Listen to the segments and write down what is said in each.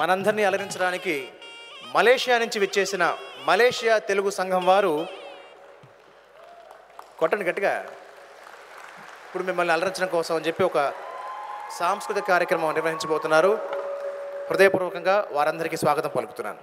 మనందరినీ అలరించడానికి మలేషియా నుంచి విచ్చేసిన మలేషియా తెలుగు సంఘం వారు కొట్టండి గట్టిగా. ఇప్పుడు మిమ్మల్ని అలరించడం కోసం అని చెప్పి ఒక సాంస్కృతిక కార్యక్రమం నిర్వహించబోతున్నారు. హృదయపూర్వకంగా వారందరికీ స్వాగతం పలుకుతున్నాను.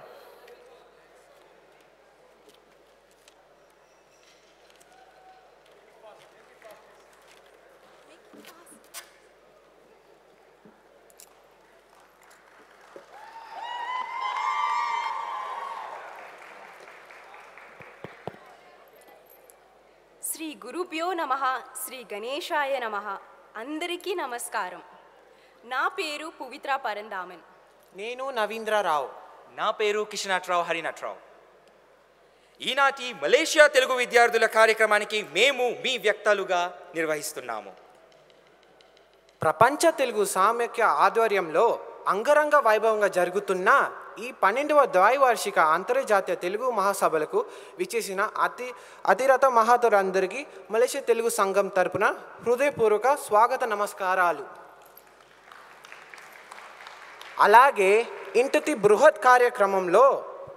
శ్రీ గురుభ్యో నమః, శ్రీ గణేశాయ నమః. అందరికీ నమస్కారం. నా పేరు పవిత్ర పరందామన్. నేను నవీంద్రరావు. నా పేరు కిషనట్రావు హరినట్రావు. ఈనాటి మలేషియా తెలుగు విద్యార్థుల కార్యక్రమానికి మేము మీ వ్యక్తులుగా నిర్వహిస్తున్నాము. ప్రపంచ తెలుగు సామ్యక్య ఆధ్వర్యంలో అంగరంగ వైభవంగా జరుగుతున్న ఈ 12వ ద్వైవార్షిక అంతర్జాతీయ తెలుగు మహాసభలకు విచ్చేసిన అతిరథ మహాతులందరికీ మలేషియా తెలుగు సంఘం తరపున హృదయపూర్వక స్వాగత నమస్కారాలు. అలాగే ఇంతటి బృహత్ కార్యక్రమంలో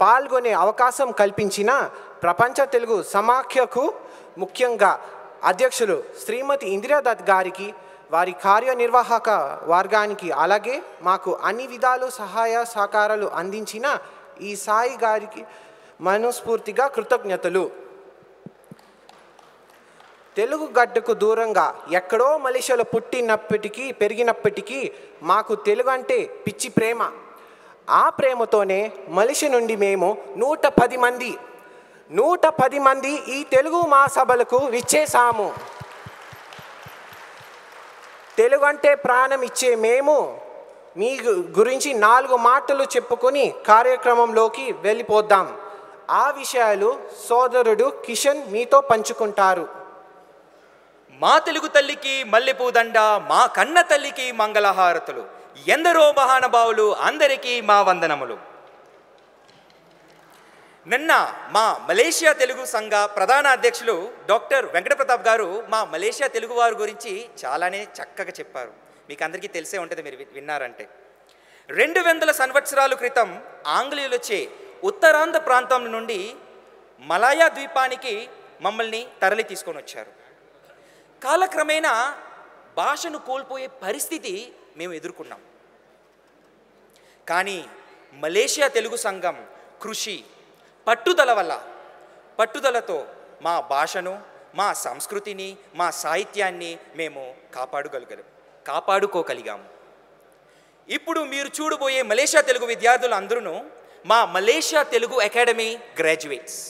పాల్గొనే అవకాశం కల్పించిన ప్రపంచ తెలుగు సమాఖ్యకు, ముఖ్యంగా అధ్యక్షులు శ్రీమతి ఇందిరాదత్ గారికి, వారి కార్యనిర్వాహక వర్గానికి, అలాగే మాకు అన్ని విధాలు సహాయ సహకారాలు అందించిన ఈ సాయి గారికి మనస్ఫూర్తిగా కృతజ్ఞతలు. తెలుగు గడ్డకు దూరంగా ఎక్కడో మలేషియాలో పుట్టినప్పటికీ పెరిగినప్పటికీ మాకు తెలుగు అంటే పిచ్చి ప్రేమ. ఆ ప్రేమతోనే మలేషియా నుండి మేము 110 మంది ఈ తెలుగు మహాసభలకు విచ్చేసాము. తెలుగు అంటే ప్రాణం ఇచ్చే మేము మీ గురించి 4 మాటలు చెప్పుకొని కార్యక్రమంలోకి వెళ్ళిపోద్దాం. ఆ విషయాలు సోదరుడు కిషన్ మీతో పంచుకుంటారు. మా తెలుగు తల్లికి మల్లెపూదండ, మా కన్న తల్లికి మంగళహారతులు. ఎందరో మహానుభావులు, అందరికీ మా వందనములు. నిన్న మా మలేషియా తెలుగు సంఘ ప్రధాన అధ్యక్షులు డాక్టర్ వెంకట ప్రతాప్ గారు మా మలేషియా తెలుగు వారి గురించి చాలానే చక్కగా చెప్పారు. మీకు అందరికీ తెలిసే ఉంటుంది, మీరు విన్నారంటే. 200 సంవత్సరాల క్రితం ఆంగ్లేయులచే ఉత్తరాంధ్ర ప్రాంతం నుండి మలాయా ద్వీపానికి మమ్మల్ని తరలి తీసుకొని వచ్చారు. కాలక్రమేణా భాషను కోల్పోయే పరిస్థితి మేము ఎదుర్కొన్నాం. కానీ మలేషియా తెలుగు సంఘం కృషి, పట్టుదలతో మా భాషను, మా సంస్కృతిని, మా సాహిత్యాన్ని మేము కాపాడుకోగలిగాము. ఇప్పుడు మీరు చూడబోయే మలేషియా తెలుగు విద్యార్థులు అందరూ మా మలేషియా తెలుగు అకాడమీ గ్రాడ్యుయేట్స్.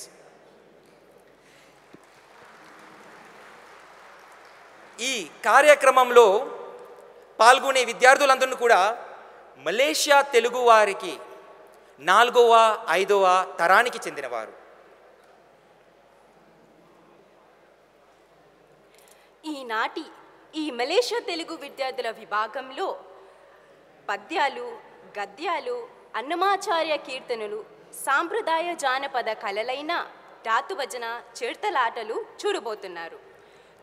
ఈ కార్యక్రమంలో పాల్గొనే విద్యార్థులందరూ కూడా మలేషియా తెలుగు వారికి 4వ 5వ తరానికి చెందినవారు. ఈనాటి ఈ మలేషియా తెలుగు విద్యార్థుల విభాగంలో పద్యాలు, గద్యాలు, అన్నమాచార్య కీర్తనలు, సాంప్రదాయ జానపద కళలైన డాతుభజన, చిడతలాటలు చూడబోతున్నారు.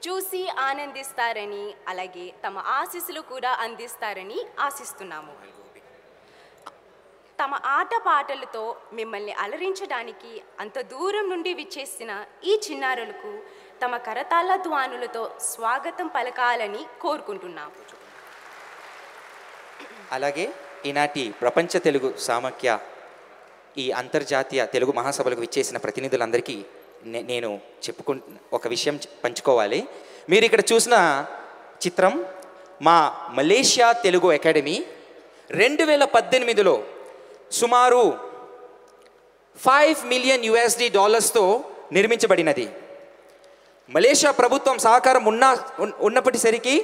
చూసి ఆనందిస్తారని, అలాగే తమ ఆశీస్సులు కూడా అందిస్తారని ఆశిస్తున్నాము. తమ ఆట పాటలతో మిమ్మల్ని అలరించడానికి అంత దూరం నుండి విచ్చేసిన ఈ చిన్నారులకు తమ కరతాళ ధ్వానులతో స్వాగతం పలకాలని కోరుకుంటున్నాము. అలాగే ఈనాటి ప్రపంచ తెలుగు సామఖ్య ఈ అంతర్జాతీయ తెలుగు మహాసభలకు విచ్చేసిన ప్రతినిధులందరికీ నేను ఒక విషయం పంచుకోవాలి. మీరు ఇక్కడ చూసిన చిత్రం మా మలేషియా తెలుగు అకాడమీ 2018లో సుమారు $5 మిలియన్ నిర్మించబడినది. మలేషియా ప్రభుత్వం సహకారం ఉన్నప్పటిసరికి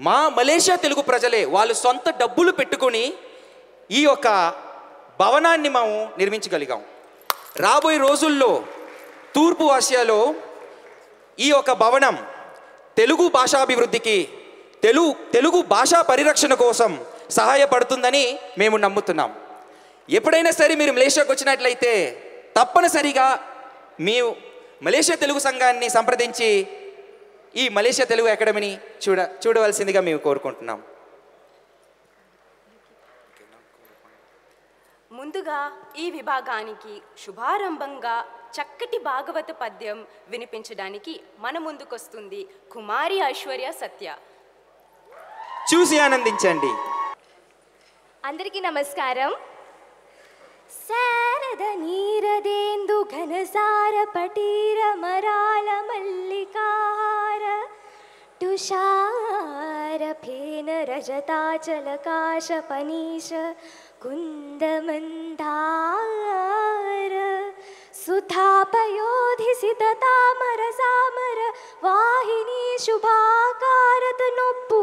మా మలేషియా తెలుగు ప్రజలే వాళ్ళు సొంత డబ్బులు పెట్టుకొని ఈ యొక్క భవనాన్ని మేము నిర్మించగలిగాం. రాబోయే రోజుల్లో తూర్పు ఆసియాలో ఈ యొక్క భవనం తెలుగు భాషాభివృద్ధికి, తెలుగు భాషా పరిరక్షణ కోసం సహాయపడుతుందని మేము నమ్ముతున్నాం. ఎప్పుడైనా సరే మీరు మలేషియాకు వచ్చినట్లయితే తప్పనిసరిగా మీరు మలేషియా తెలుగు సంఘాన్ని సంప్రదించి ఈ మలేషియా తెలుగు అకాడమీని చూడవలసిందిగా మేము కోరుకుంటున్నాం. ముందుగా ఈ విభాగానికి శుభారంభంగా చక్కటి భాగవత పద్యం వినిపించడానికి మన ముందుకొస్తుంది కుమారి ఐశ్వర్య సత్య. చూసి ఆనందించండి. అందరికీ నమస్కారం. శారద నీరదేందు ఘనసార పటీర మరాల మల్లికార తుషార ఫేన రజతాచలకాశ పనీష కుందమందార సుధాపయోధిసిత తామర సామర వాహిని శుభాకారత నొప్పు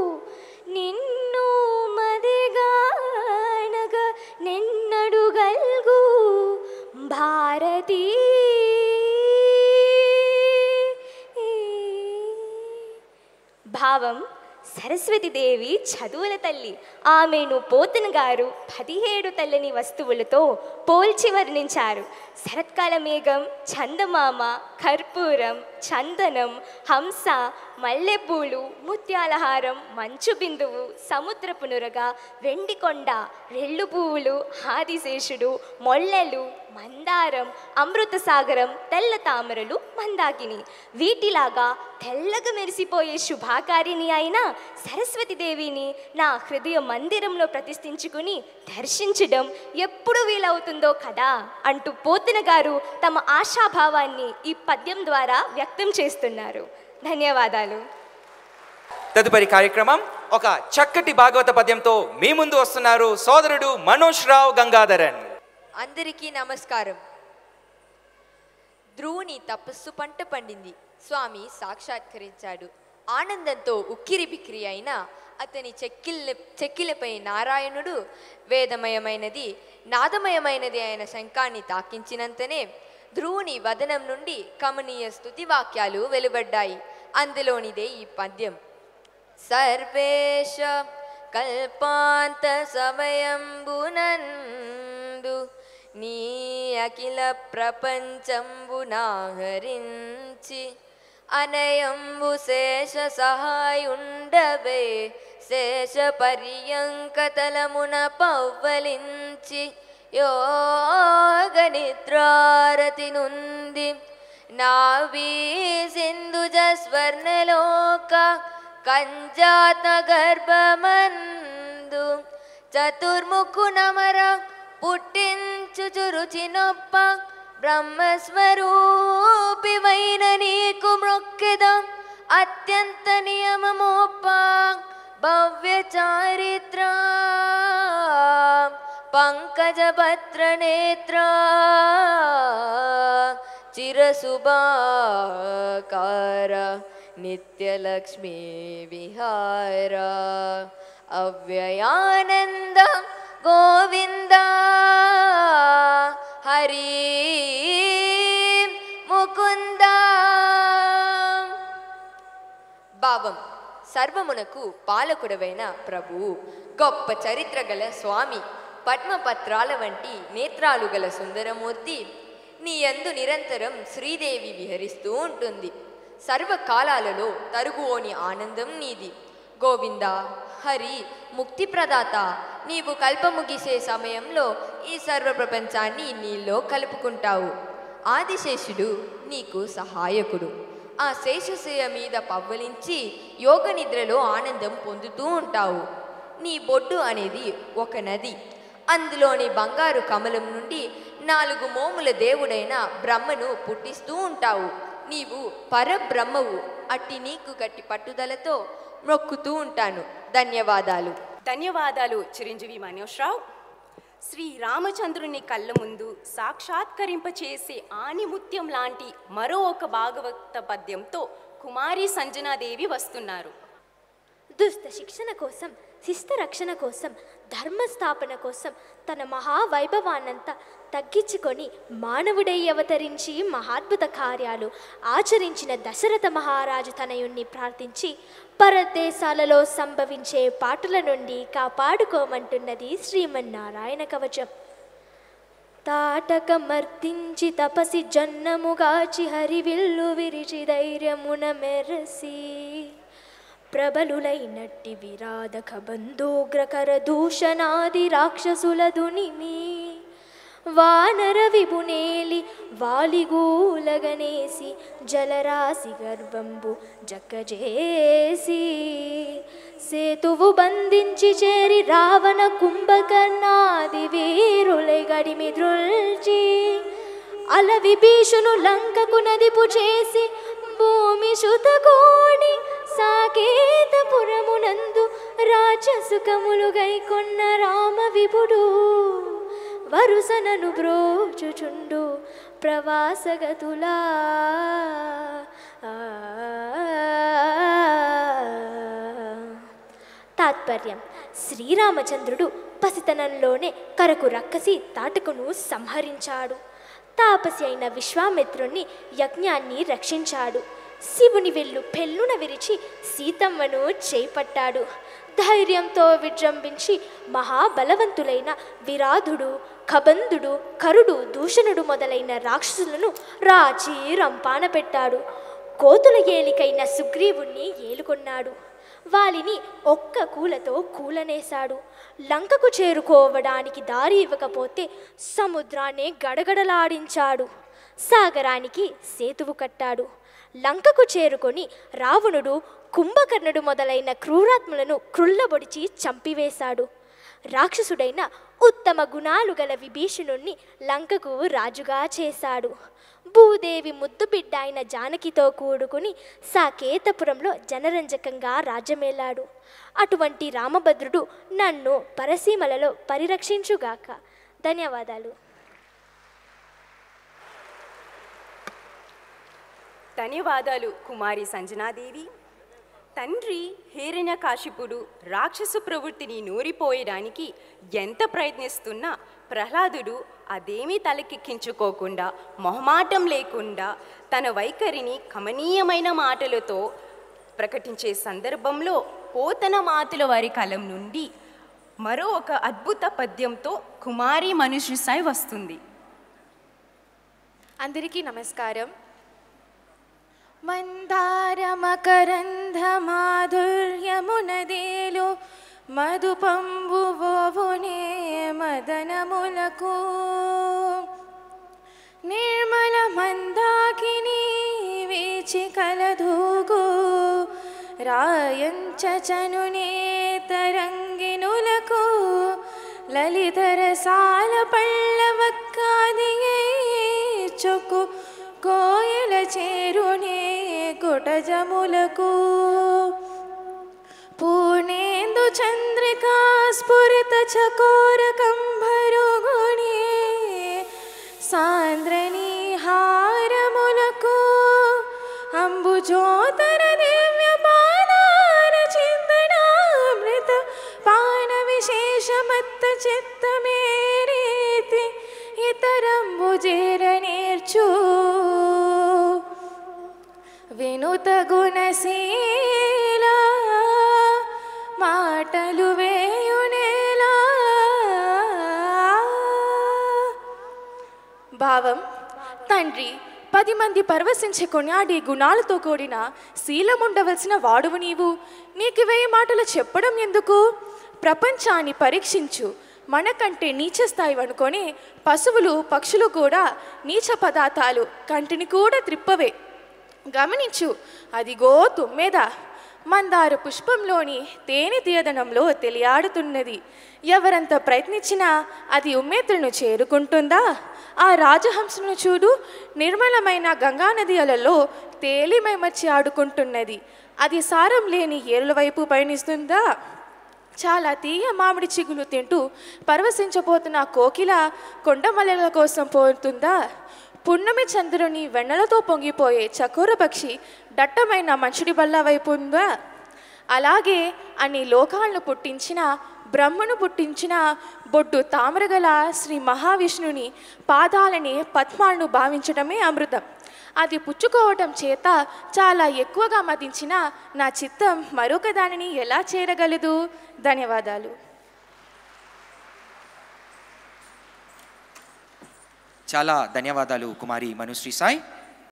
నిన్ను మదిగానగ నిన్నడుగల్గు భారతీ భావం సరస్వతీదేవి చదువుల తల్లి. ఆమెను పోతన గారు 17 తెల్లని వస్తువులతో పోల్చి వర్ణించారు. శరత్కాల మేఘం, చందమామ, కర్పూరం, చందనం, హంస, మల్లెపూలు, ముత్యాలహారం, మంచు బిందువు, సముద్రపు నురగ, వెండి కొండ, రెల్లు పువ్వులు, ఆదిశేషుడు, మొల్లెలు, మందారం, అమృత సాగరం, తెల్ల తామరలు, మందాకిని. వీటిలాగా తెల్లగా మెరిసిపోయే శుభాకారిణి అయిన సరస్వతీదేవిని నా హృదయ మందిరంలో ప్రతిష్ఠించుకుని దర్శించడం ఎప్పుడు వీలవుతుందో కదా అంటూ పోతన గారు తమ ఆశాభావాన్ని ఈ పద్యం ద్వారా వ్యక్తం చేస్తున్నారు. ధన్యవాదాలు. తదుపరి కార్యక్రమం ఒక చక్కటి భాగవత పద్యంతో మీ ముందు వస్తున్నారు సోదరుడు మనోజ్ రావు గంగాధరన్. అందరికీ నమస్కారం. ధ్రువుని తపస్సు పంట పండింది. స్వామి సాక్షాత్కరించాడు. ఆనందంతో ఉక్కిరి బిక్కిరి అయిన అతని చెక్కిలపై నారాయణుడు వేదమయమైనది నాదమయమైనది అయిన శంఖాన్ని తాకించినంతనే ధ్రువుని వదనం నుండి కమనీయ స్తుతి వాక్యాలు వెలువడ్డాయి. అందులోనిదే ఈ పద్యం. సర్వేశ కల్పాంత సమయంబునందు నీ అఖిల ప్రపంచంబునాహరించి అనయంబు శేష సహాయుండవే శేష పర్యంకతలమున పవ్వలించి యోగ నిద్రారతి నుంది నావీ సింధుజ స్వర్ణలోక కంజాత గర్భమందు చతుర్ముఖు నమర పుట్టించుచు రుచి నొప్ప బ్రహ్మస్వరూపివైన నీకు మ్రొక్కెదం అత్యంత నియమమోప భవ్య చారిత్ర పంకజభద్ర నేత్ర చిరశుభాకార నిత్యలక్ష్మీ విహార అవ్యయానంద గోవింద హరి ముకుంద. భావం సర్వమునకు పాలకుడవైన ప్రభువు, గొప్ప చరిత్ర గల స్వామి, పద్మపత్రాల వంటి నేత్రాలు గల సుందరమూర్తి, నీ యందు నిరంతరం శ్రీదేవి విహరిస్తూ ఉంటుంది. సర్వకాలాలలో తరుగుకోని ఆనందం నీది. గోవింద, హరి, ముక్తి ప్రదాత, నీవు కల్పముగిసే సమయంలో ఈ సర్వ ప్రపంచాన్ని నీలో కలుపుకుంటావు. ఆదిశేషుడు నీకు సహాయకుడు. ఆ శేషశయ మీద పవ్వలించి యోగ నిద్రలో ఆనందం పొందుతూ ఉంటావు. నీ బొడ్డు అనేది ఒక నది. అందులోని బంగారు కమలం నుండి 4 మోముల దేవుడైన బ్రహ్మను పుట్టిస్తూ ఉంటావు. నీవు పరబ్రహ్మవు. అట్టి నీకు గట్టి పట్టుదలతో మొక్కుతూ ఉంటాను. ధన్యవాదాలు. ధన్యవాదాలు చిరంజీవి మనోజ్ రావు. శ్రీ రామచంద్రుని కళ్ళ ముందు సాక్షాత్కరింపచేసే ఆనిముత్యం లాంటి మరో ఒక భాగవత పద్యంతో కుమారి సంజనాదేవి వస్తున్నారు. దుష్ట శిక్షణ కోసం, శిష్ట రక్షణ కోసం, ధర్మస్థాపన కోసం తన మహావైభవాన్నంతా తగ్గించుకొని మానవుడై అవతరించి మహాద్భుత కార్యాలు ఆచరించిన దశరథ మహారాజు తనయుణ్ణి ప్రార్థించి పరదేశాలలో సంభవించే పాటుల నుండి కాపాడుకోమంటున్నది శ్రీమన్నారాయణ కవచం. తాటకమర్దించి తపసి జన్నముగాచి హరివిల్లు విరిచి ధైర్యమున మెరసి ప్రబలులైనట్టి విరాధక బంధూగ్రకర దూషణాది రాక్షసుల దునిమి వానర విభునేలి వాలిగూలగనేసి జలరాశి గర్భంబు జక్కజేసి సేతువు బంధించి చేరి రావణ కుంభకర్ణాది వీరులై గడిమి ద్రుల్చి అల విభీషణు లంకకు నదిపు చేసి భూమి శుతకోణి సాకేతపురమునందు రాజసుకములు గైకొన్న రామ విభుడు వరుసనను బ్రోచుచుండు ప్రవాసగతులా తాత్పర్యం శ్రీరామచంద్రుడు పసితనంలోనే కరకు రక్కసి తాటకును సంహరించాడు. తాపసి అయిన విశ్వామిత్రుణ్ణి యజ్ఞాన్ని రక్షించాడు. శివుని వెళ్ళు పెళ్ళున విరిచి సీతమ్మను చేపట్టాడు. ధైర్యంతో విజృంభించి మహాబలవంతులైన విరాధుడు, కబంధుడు, కరుడు, దూషణుడు మొదలైన రాక్షసులను రాచి రంపాన పెట్టాడు. కోతుల ఏలికైన సుగ్రీవుణ్ణి ఏలుకొన్నాడు. వాలిని ఒక్క కూలతో కూలనేశాడు. లంకకు చేరుకోవడానికి దారి ఇవ్వకపోతే సముద్రాన్ని గడగడలాడించాడు. సాగరానికి సేతువు కట్టాడు. లంకకు చేరుకొని రావణుడు, కుంభకర్ణుడు మొదలైన క్రూరాత్ములను క్రుళ్ళబొడిచి చంపివేశాడు. రాక్షసుడైన ఉత్తమ గుణాలు గల విభీషణుణ్ణి లంకకు రాజుగా చేశాడు. భూదేవి ముద్దు బిడ్డ అయిన జానకితో కూడుకుని సాకేతపురంలో జనరంజకంగా రాజ్యమేలాడు. అటువంటి రామభద్రుడు నన్ను పరసీమలలో పరిరక్షించుగాక. ధన్యవాదాలు. ధన్యవాదాలు కుమారి సంజనాదేవి. తండ్రి హిరణ్యకాశిపుడు రాక్షసు ప్రవృత్తిని నూరిపోయడానికి ఎంత ప్రయత్నిస్తున్నా ప్రహ్లాదుడు అదేమీ తలకెక్కించుకోకుండా మొహమాటం లేకుండా తన వైఖరిని కమనీయమైన మాటలతో ప్రకటించే సందర్భంలో పోతన మాతుల వారి కలం నుండి మరో ఒక అద్భుత పద్యంతో కుమారి మనుష్య సాయి వస్తుంది. అందరికీ నమస్కారం. మందార మకరంధ మాధుర్యమునదేలు మధుపంబు వోవునే మదనములకు నిర్మల మందాకిని వీచి కలధూగు రాయంచనునే తరంగినులకు లలితర సాల పళ్ళవక్కాదియే చొక్కు కోయల చేరునే కుటజములకు పూర్ణేందు చంద్రికా స్ఫురిత చకోర కంభరుగుణే సాంద్రనీ హారములకు అంబుజోతర దివ్య పాదార చింతనామృత పాన విశేషమత్త చిత్తమేరీతి ఇతరంబు చేర నేర్చు వినుత గుణశీల మాటలు వేయునేలా. భావం: తండ్రి 10 మంది పరవశించే కొనియాడి గుణాలతో కూడిన శీలముండవలసిన వాడువు నీవు. నీకు 1000 మాటలు చెప్పడం ఎందుకు? ప్రపంచాన్ని పరీక్షించు. మనకంటే నీచ స్థాయి అనుకొని పశువులు పక్షులు కూడా నీచ పదార్థాలు కంటిని కూడా త్రిప్పవే. గమనించు, అదిగో తుమ్మెద మందార పుష్పంలోని తేనె తీయదనంలో తెలియాడుతున్నది. ఎవరంత ప్రయత్నించినా అది ఉమ్మేత్రును చేరుకుంటుందా? ఆ రాజహంసను చూడు, నిర్మలమైన గంగానది అలలో తేలిమైమర్చి ఆడుకుంటున్నది. అది సారం లేని ఏరుల వైపు పయనిస్తుందా? చాలా తీయ మామిడి చిగులు తింటూ పరవశించబోతున్న కోకిల కొండమల్లెల కోసం పోతుందా? పున్నమి చంద్రుని వెన్నెలతో పొంగిపోయే చకోర పక్షి దట్టమైన మంచుడి బల్ల వైపు ఉందా? అలాగే అన్ని లోకాలను పుట్టించిన బ్రహ్మను పుట్టించిన బొడ్డు తామరగల శ్రీ మహావిష్ణుని పాదాలని పద్మాలను భావించడమే అమృతం. అది పుచ్చుకోవటం చేత చాలా ఎక్కువగా మదించిన నా చిత్తం మరొక దానిని ఎలా చేరగలదు? ధన్యవాదాలు. చాలా ధన్యవాదాలు కుమారి మనుశ్రీ సాయి.